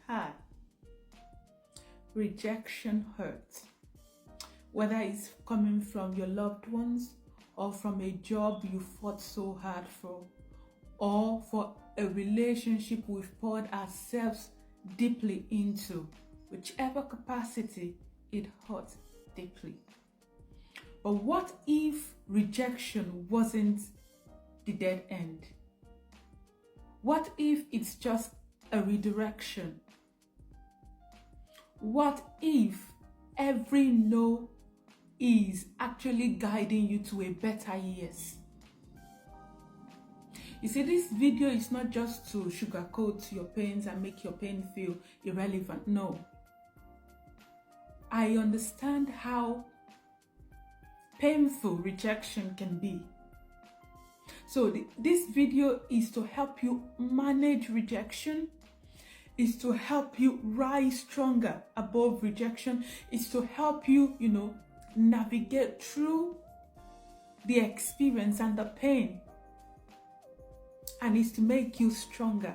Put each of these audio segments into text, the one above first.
Hi. Rejection hurts. Whether it's coming from your loved ones or from a job you fought so hard for, or for a relationship we've poured ourselves deeply into, whichever capacity, it hurts deeply. But what if rejection wasn't the dead end? What if it's just a redirection? What if every no is actually guiding you to a better yes? You see, this video is not just to sugarcoat your pains and make your pain feel irrelevant. No. I understand how painful rejection can be. So this video is to help you manage rejection, is to help you rise stronger above rejection, is to help you, navigate through the experience and the pain, and is to make you stronger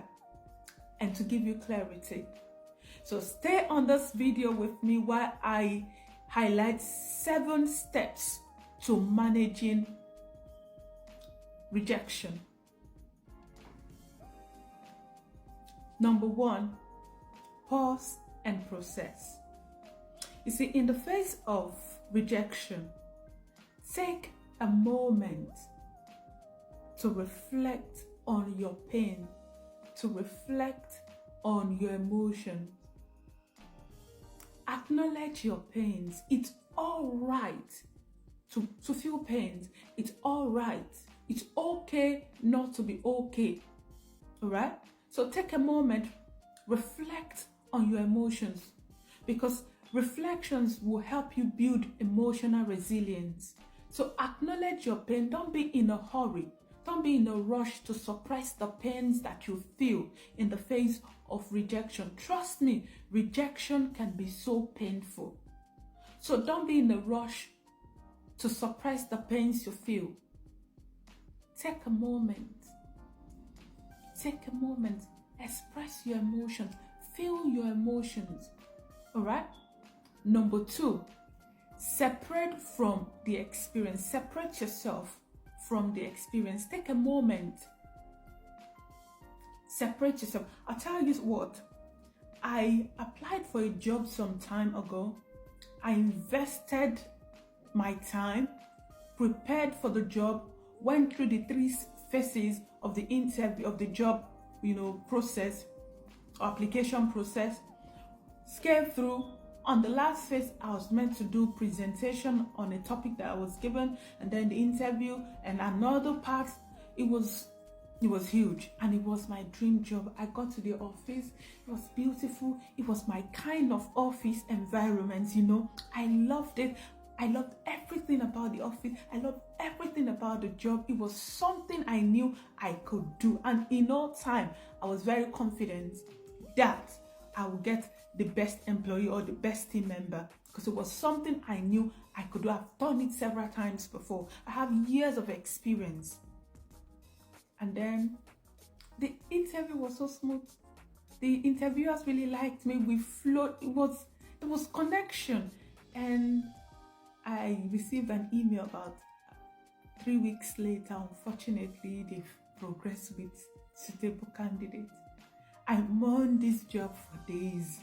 and to give you clarity. So stay on this video with me while I highlight 7 steps to managing rejection. Number 1, pause and process. You see, in the face of rejection, take a moment to reflect on your pain, to reflect on your emotions. Acknowledge your pains. It's all right to feel pains. It's all right. It's okay not to be okay. All right? So take a moment, reflect on your emotions, because reflections will help you build emotional resilience. So acknowledge your pain. Don't be in a hurry. Don't be in a rush to suppress the pains that you feel in the face of rejection. Trust me, rejection can be so painful. So don't be in a rush to suppress the pains you feel. Take a moment. Take a moment. Express your emotions. Feel your emotions. All right? Number 2, separate from the experience. Separate yourself from the experience. Take a moment. Separate yourself. I'll tell you what. I applied for a job some time ago. I invested my time, prepared for the job, went through the 3 phases of the interview, of the job, process, or application process, scaled through. On the last phase, I was meant to do presentation on a topic that I was given, and then the interview and another part. It was huge, and it was my dream job. I got to the office. It was beautiful. It was my kind of office environment, I loved it. I loved everything about the office. I loved everything about the job. It was something I knew I could do. And in all time, I was very confident that I would get the best employee or the best team member, because it was something I knew I could do. I've done it several times before. I have years of experience. And then the interview was so smooth. The interviewers really liked me. We flowed. There was connection. And I received an email about 3 weeks later. Unfortunately, they've progressed with suitable candidates. I mourned this job for days.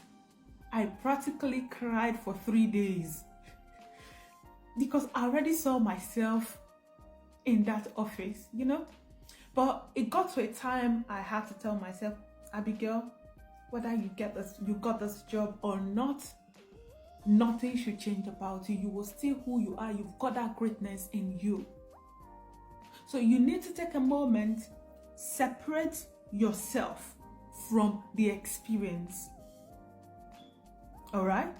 I practically cried for 3 days because I already saw myself in that office, But it got to a time I had to tell myself, Abigail, whether you got this job or not, nothing should change about you. You will still who you are. You've got that greatness in you. So you need to take a moment, separate yourself from the experience. All right?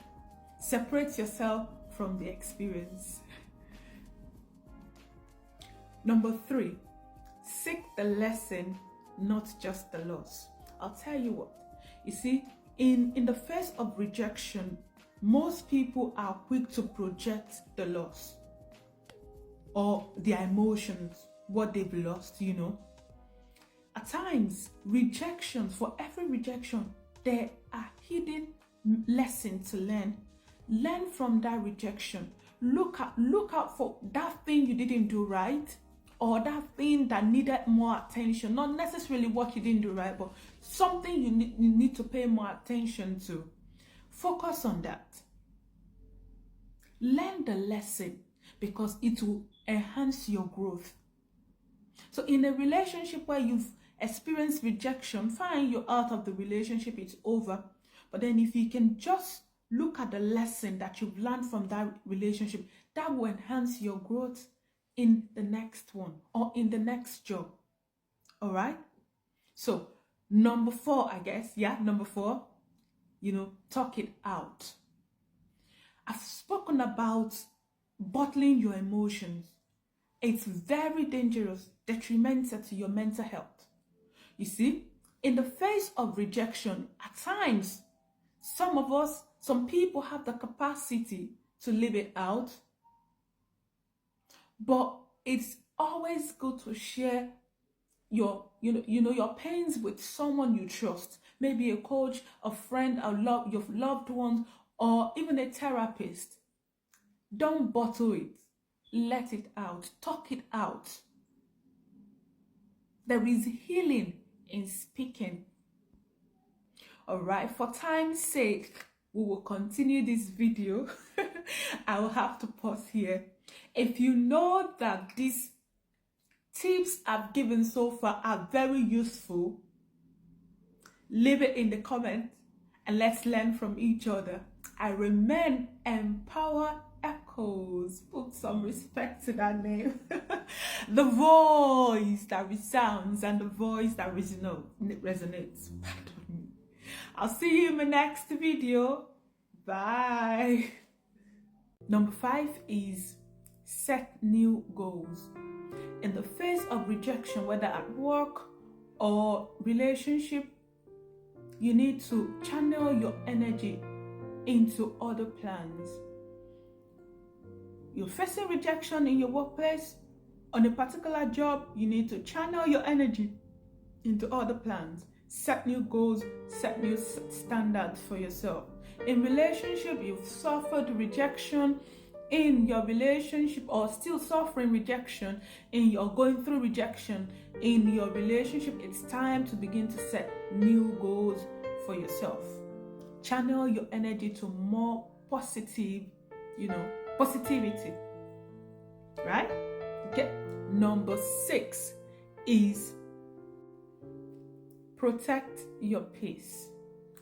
Separate yourself from the experience. Number 3, seek the lesson, not just the loss. I'll tell you what. You see, in the face of rejection, most people are quick to project the loss or their emotions, what they've lost, At times, rejections, for every rejection, there are hidden lesson to learn. Learn from that rejection. Look out for that thing you didn't do right, or that thing that needed more attention. Not necessarily what you didn't do right, but something you need to pay more attention to. Focus on that. Learn the lesson, because it will enhance your growth. So in a relationship where you've experienced rejection, fine, you're out of the relationship, it's over. But then if you can just look at the lesson that you've learned from that relationship, that will enhance your growth in the next one or in the next job. All right? So number 4, I guess. Yeah, number 4, talk it out. I've spoken about bottling your emotions. It's very dangerous, detrimental to your mental health. You see, in the face of rejection, at times, some people have the capacity to live it out, but it's always good to share your pains with someone you trust, maybe a coach, a friend, your loved ones, or even a therapist. Don't bottle it. Let it out. Talk it out. There is healing in speaking. All right, for time's sake, we will continue this video. I will have to pause here. If you know that these tips I've given so far are very useful, leave it in the comments and let's learn from each other. I remain Empower Echoes. Put some respect to that name. The voice that resounds and the voice that resonates. Pardon me. I'll see you in my next video. Bye. Number 5 is set new goals. In the face of rejection, whether at work or relationship, you need to channel your energy into other plans. You're facing rejection in your workplace, on a particular job, you need to channel your energy into other plans. Set new goals, set new standards for yourself. In relationship, you've suffered rejection in your relationship, or still suffering rejection going through rejection in your relationship. It's time to begin to set new goals for yourself. Channel your energy to more positivity, right? Okay. Number 6 is protect your peace.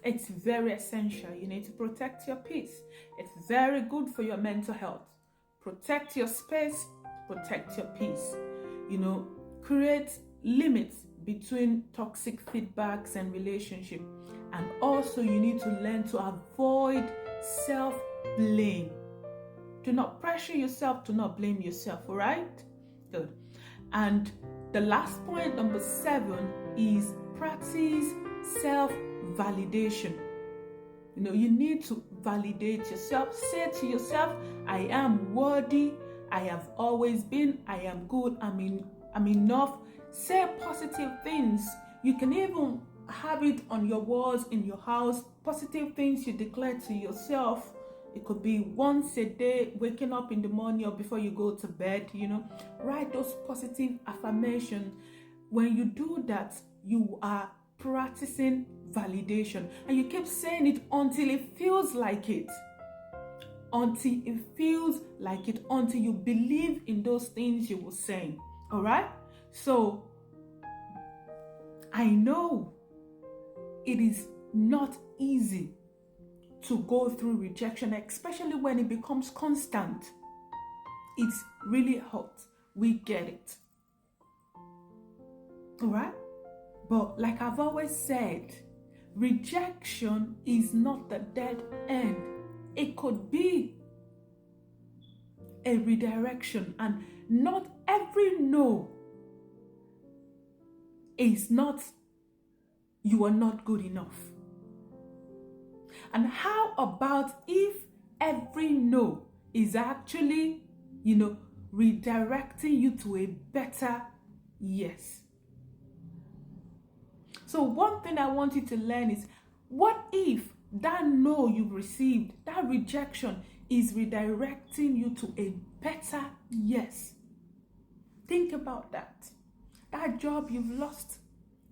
It's very essential. You need to protect your peace. It's very good for your mental health. Protect your space, protect your peace. Create limits between toxic feedbacks and relationship. And also you need to learn to avoid self-blame. Do not pressure yourself, do not blame yourself, all right? Good. And the last point, number 7, is practice self-validation. You need to validate yourself. Say to yourself, I am worthy, I have always been, I am good, I'm enough. Say positive things. You can even have it on your walls in your house. Positive things you declare to yourself. It could be once a day, waking up in the morning or before you go to bed, Write those positive affirmations. When you do that, you are practicing validation. And you keep saying it until it feels like it. Until it feels like it. Until you believe in those things you were saying. All right? So, I know it is not easy to go through rejection, especially when it becomes constant. It's really hot. We get it. All right? But like I've always said, rejection is not the dead end. It could be a redirection, and not every no is not you are not good enough. And how about if every no is actually, redirecting you to a better yes? So one thing I want you to learn is, what if that no you've received, that rejection is redirecting you to a better yes. Think about that. That job you've lost,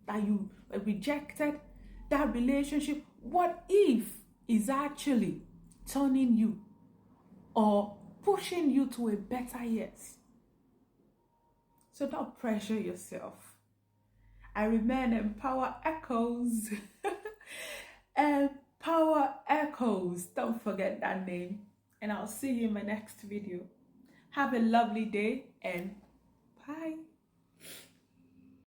that you were rejected, that relationship, what if is actually turning you or pushing you to a better yes? So don't pressure yourself. I remain Empower Echoes. Empower Echoes. Don't forget that name. And I'll see you in my next video. Have a lovely day and bye.